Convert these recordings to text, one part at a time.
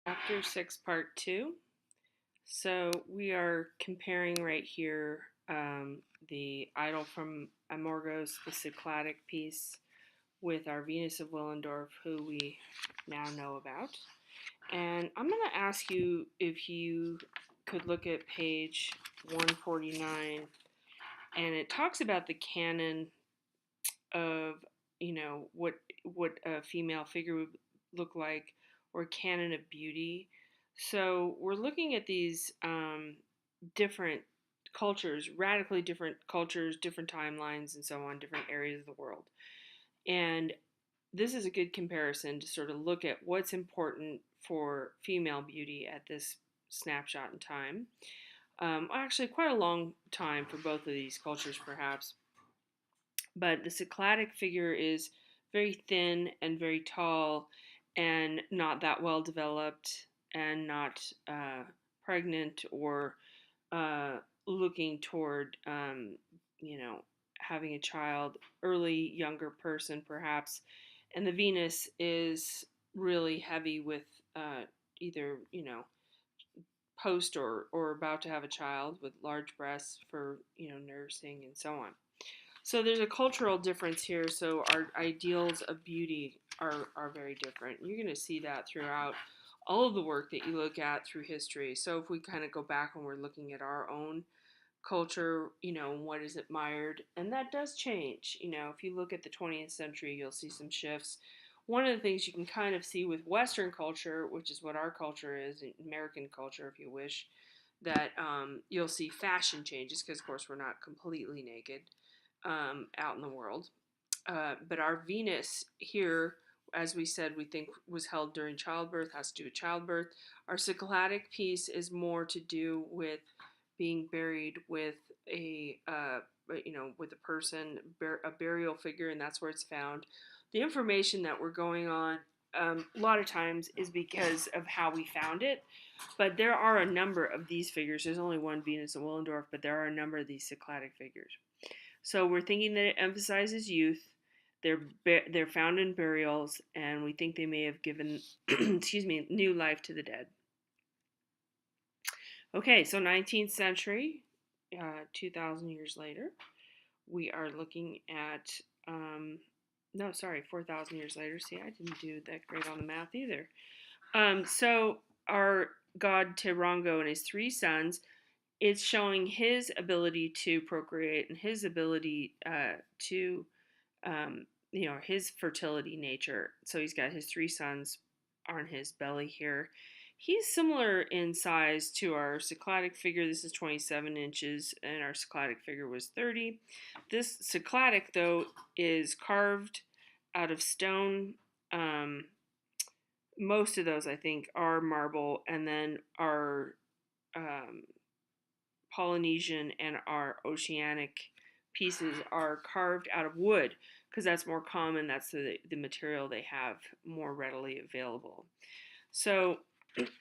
Chapter 6, Part 2. So we are comparing right here the idol from Amorgos, the Cycladic piece, with our Venus of Willendorf, who we now know about. And I'm going to ask you if you could look at page 149, and it talks about the canon of, what a female figure would look like, or canon of beauty. So we're looking at these different cultures, radically different cultures, different timelines, and so on, different areas of the world. And this is a good comparison to sort of look at what's important for female beauty at this snapshot in time. Actually, quite a long time for both of these cultures, perhaps. But the Cycladic figure is very thin and very tall and not that well developed and not pregnant or uh, looking toward, having a child, early younger person perhaps. And the Venus is really heavy with either, post or about to have a child with large breasts for, nursing and so on. So there's a cultural difference here. So our ideals of beauty are very different. You're going to see that throughout all of the work that you look at through history. So if we kind of go back and we're looking at our own culture, what is admired, and that does change. If you look at the 20th century, you'll see some shifts. One of the things you can kind of see with Western culture, which is what our culture is, American culture, if you wish, that you'll see fashion changes because, of course, we're not completely naked out in the world. But our Venus here, as we said, we think was held during childbirth, has to do with childbirth. Our Cycladic piece is more to do with being buried with with a person, a burial figure, and that's where it's found. The information that we're going on a lot of times is because of how we found it, but there are a number of these figures. There's only one Venus of Willendorf, but there are a number of these Cycladic figures. So we're thinking that it emphasizes youth. They're found in burials, and we think they may have given, excuse me, new life to the dead. Okay, so 19th century, 2,000 years later, we are looking at, no, sorry, 4,000 years later. See, I didn't do that great on the math either. So our god Tirango and his three sons, it's showing his ability to procreate and his ability to, his fertility nature. So he's got his three sons on his belly here. He's similar in size to our Cycladic figure. This is 27 inches, and our Cycladic figure was 30. This Cycladic, though, is carved out of stone. Most of those, I think, are marble, and then our Polynesian and our oceanic pieces are carved out of wood because that's more common. That's the material they have more readily available. So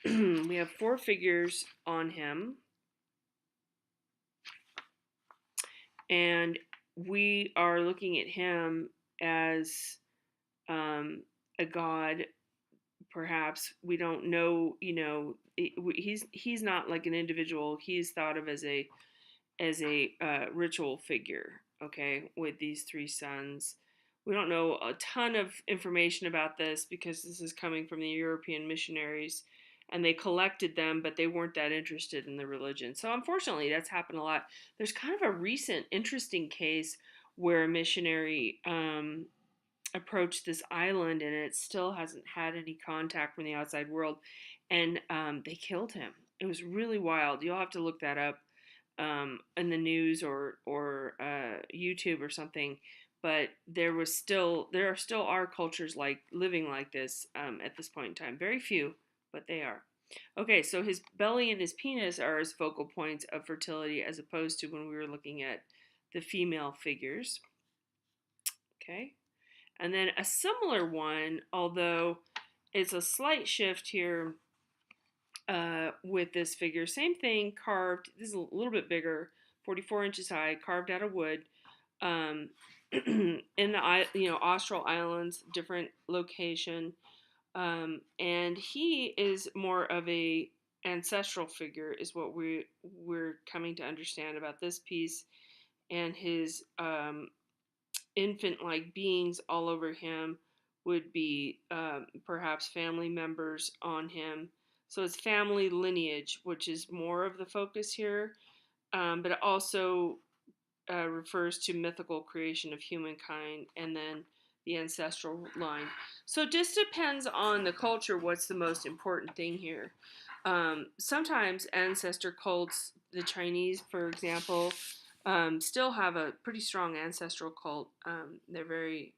we have four figures on him, and we are looking at him as a god. Perhaps we don't know. He's not like an individual. He's thought of as a ritual figure. Okay, with these three sons. We don't know a ton of information about this because this is coming from the European missionaries, and they collected them, but they weren't that interested in the religion. So unfortunately, that's happened a lot. There's kind of a recent interesting case where a missionary approached this island, and it still hasn't had any contact from the outside world, and they killed him. It was really wild. You'll have to look that up in the news or YouTube or something. But there are still cultures like living like this at this point in time. Very few, but they are. Okay, so his belly and his penis are his focal points of fertility, as opposed to when we were looking at the female figures. Okay, and then a similar one, although it's a slight shift here with this figure. Same thing, carved. This is a little bit bigger, 44 inches high, carved out of wood. In the Austral Islands, different location. And he is more of a ancestral figure, is what we're coming to understand about this piece, and his infant-like beings all over him would be perhaps family members on him. So it's family lineage, which is more of the focus here, but it also refers to mythical creation of humankind and then the ancestral line. So it just depends on the culture what's the most important thing here. Sometimes ancestor cults, the Chinese, for example, still have a pretty strong ancestral cult. They're very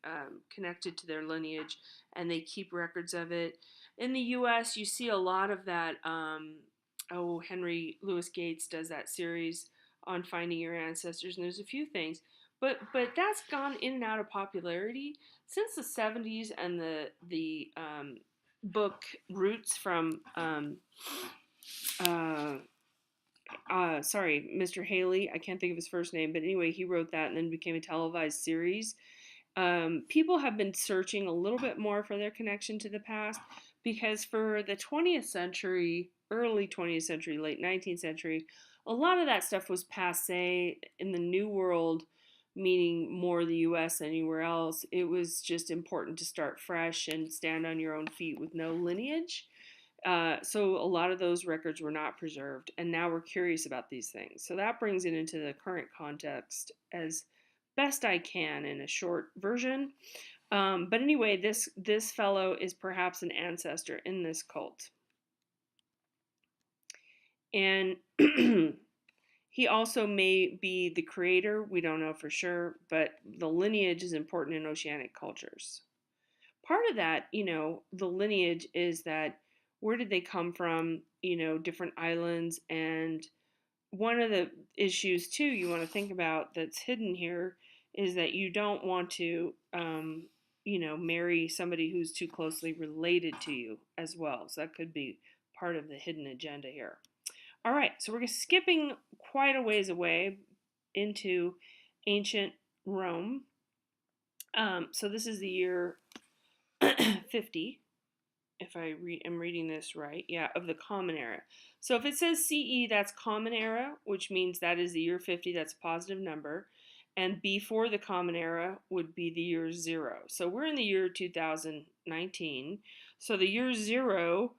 connected to their lineage and they keep records of it. In the US, you see a lot of that. Henry Louis Gates does that series on finding your ancestors, and there's a few things, but that's gone in and out of popularity since the 70s, and the book Roots from uh, Mr. Haley. I can't think of his first name, but anyway, he wrote that and then became a televised series. People have been searching a little bit more for their connection to the past because for the 20th century, early 20th century, late 19th century, a lot of that stuff was passe. In the New World, meaning more the US than anywhere else, it was just important to start fresh and stand on your own feet with no lineage. So a lot of those records were not preserved, and now we're curious about these things. So that brings it into the current context as best I can in a short version. But anyway, this fellow is perhaps an ancestor in this cult, and he also may be the creator. We don't know for sure, but the lineage is important in oceanic cultures. Part of that, the lineage is that where did they come from, different islands. And one of the issues, too, you want to think about that's hidden here is that you don't want to, marry somebody who's too closely related to you as well. So that could be part of the hidden agenda here. All right, so we're skipping quite a ways away into ancient Rome. So this is the year 50, if I am reading this right, yeah, of the Common Era. So if it says CE, that's Common Era, which means that is the year 50, that's a positive number. And before the Common Era would be the year 0. So we're in the year 2019. So the year 0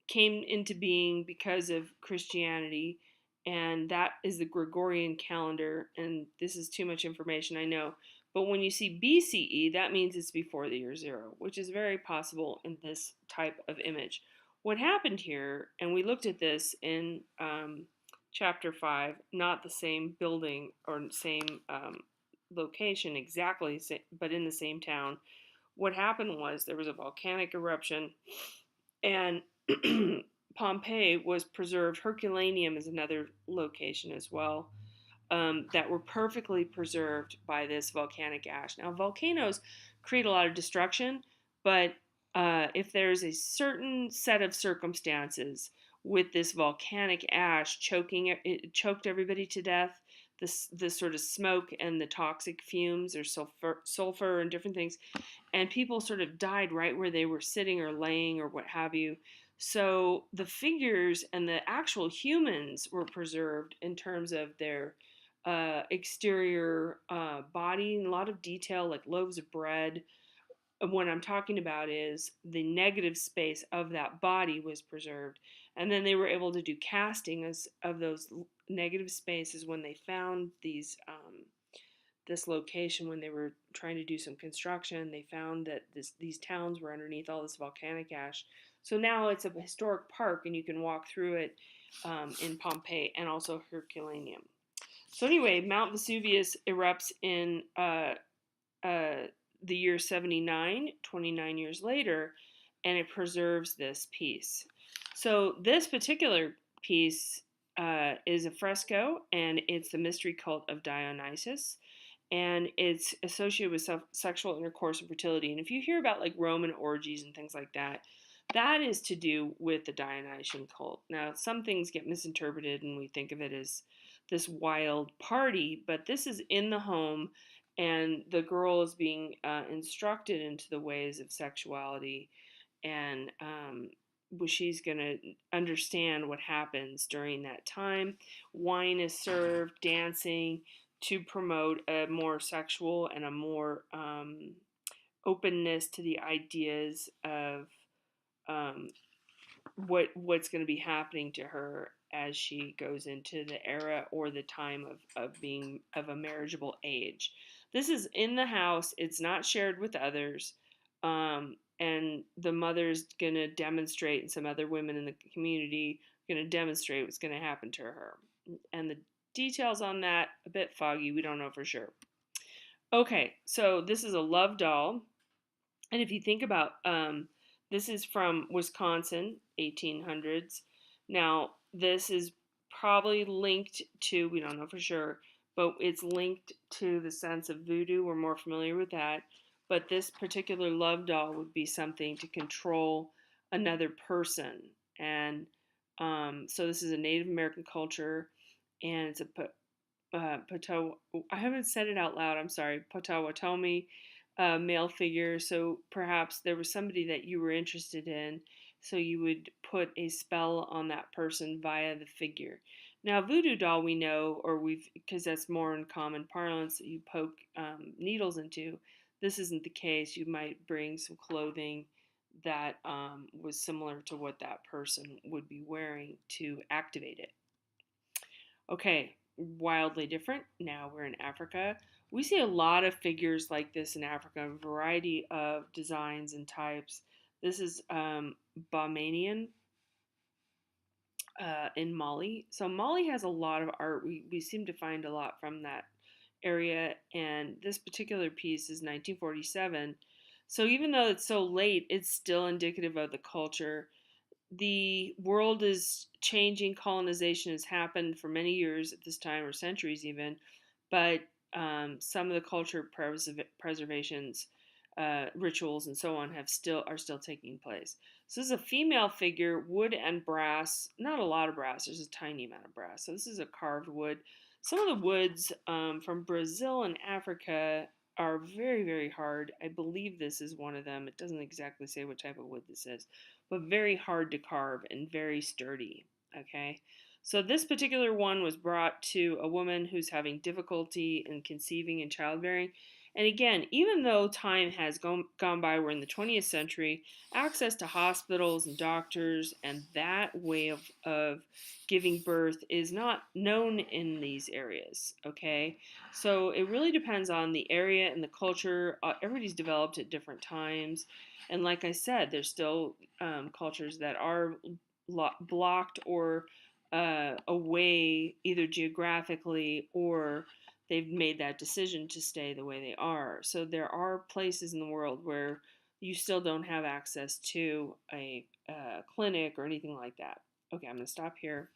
came into being because of Christianity, and that is the Gregorian calendar. And this is too much information, I know. But when you see BCE, that means it's before the year 0, which is very possible in this type of image. What happened here, and we looked at this in chapter 5, not the same building or same location exactly, but in the same town. What happened was there was a volcanic eruption, and Pompeii was preserved. Herculaneum is another location as well. That were perfectly preserved by this volcanic ash. Now, volcanoes create a lot of destruction, but if there's a certain set of circumstances with this volcanic ash it choked everybody to death. This sort of smoke and the toxic fumes or sulfur and different things, and people sort of died right where they were sitting or laying or what have you. So the figures and the actual humans were preserved in terms of their exterior body, and a lot of detail, like loaves of bread. What I'm talking about is the negative space of that body was preserved. And then they were able to do castings of those negative spaces when they found this location when they were trying to do some construction. They found that these towns were underneath all this volcanic ash. So now it's a historic park, and you can walk through it in Pompeii and also Herculaneum. So anyway, Mount Vesuvius erupts in the year 79, 29 years later, and it preserves this piece. So this particular piece is a fresco, and it's the mystery cult of Dionysus, and it's associated with sexual intercourse and fertility. And if you hear about like Roman orgies and things like that, that is to do with the Dionysian cult. Now, some things get misinterpreted, and we think of it as this wild party, but this is in the home, and the girl is being instructed into the ways of sexuality. and she's going to understand what happens during that time. Wine is served, dancing to promote a more sexual and a more openness to the ideas of um, what's going to be happening to her as she goes into the era or the time of being of a marriageable age. This is in the house. It's not shared with others. And the mother's going to demonstrate, and some other women in the community are going to demonstrate what's going to happen to her. And the details on that, a bit foggy. We don't know for sure. Okay, so this is a love doll. And if you think about, this is from Wisconsin, 1800s. Now, this is probably linked to, we don't know for sure, but it's linked to the sense of voodoo. We're more familiar with that. But this particular love doll would be something to control another person. And so this is a Native American culture, and it's a I haven't said it out loud. I'm sorry. Potawatomi male figure. So perhaps there was somebody that you were interested in, so you would put a spell on that person via the figure. Now, voodoo doll, we know, or we've, because that's more in common parlance, that you poke needles into. This isn't the case. You might bring some clothing that was similar to what that person would be wearing to activate it. Okay, wildly different. Now we're in Africa. We see a lot of figures like this in Africa, a variety of designs and types. This is Bahmanian in Mali. So Mali has a lot of art. We seem to find a lot from that area, and this particular piece is 1947. So even though it's so late, it's still indicative of the culture. The world is changing. Colonization has happened for many years at this time, or centuries even, but some of the culture preservations, rituals, and so on are still taking place. So this is a female figure, wood and brass. Not a lot of brass. There's a tiny amount of brass. So this is a carved wood. Some of the woods from Brazil and Africa are very, very hard. I believe this is one of them. It doesn't exactly say what type of wood this is, but very hard to carve and very sturdy. Okay, so this particular one was brought to a woman who's having difficulty in conceiving and childbearing. And again, even though time has gone by, we're in the 20th century, access to hospitals and doctors and that way of giving birth is not known in these areas. Okay, so it really depends on the area and the culture. Everybody's developed at different times. And like I said, there's still cultures that are blocked or away either geographically, or they've made that decision to stay the way they are. So there are places in the world where you still don't have access to a clinic or anything like that. Okay, I'm going to stop here.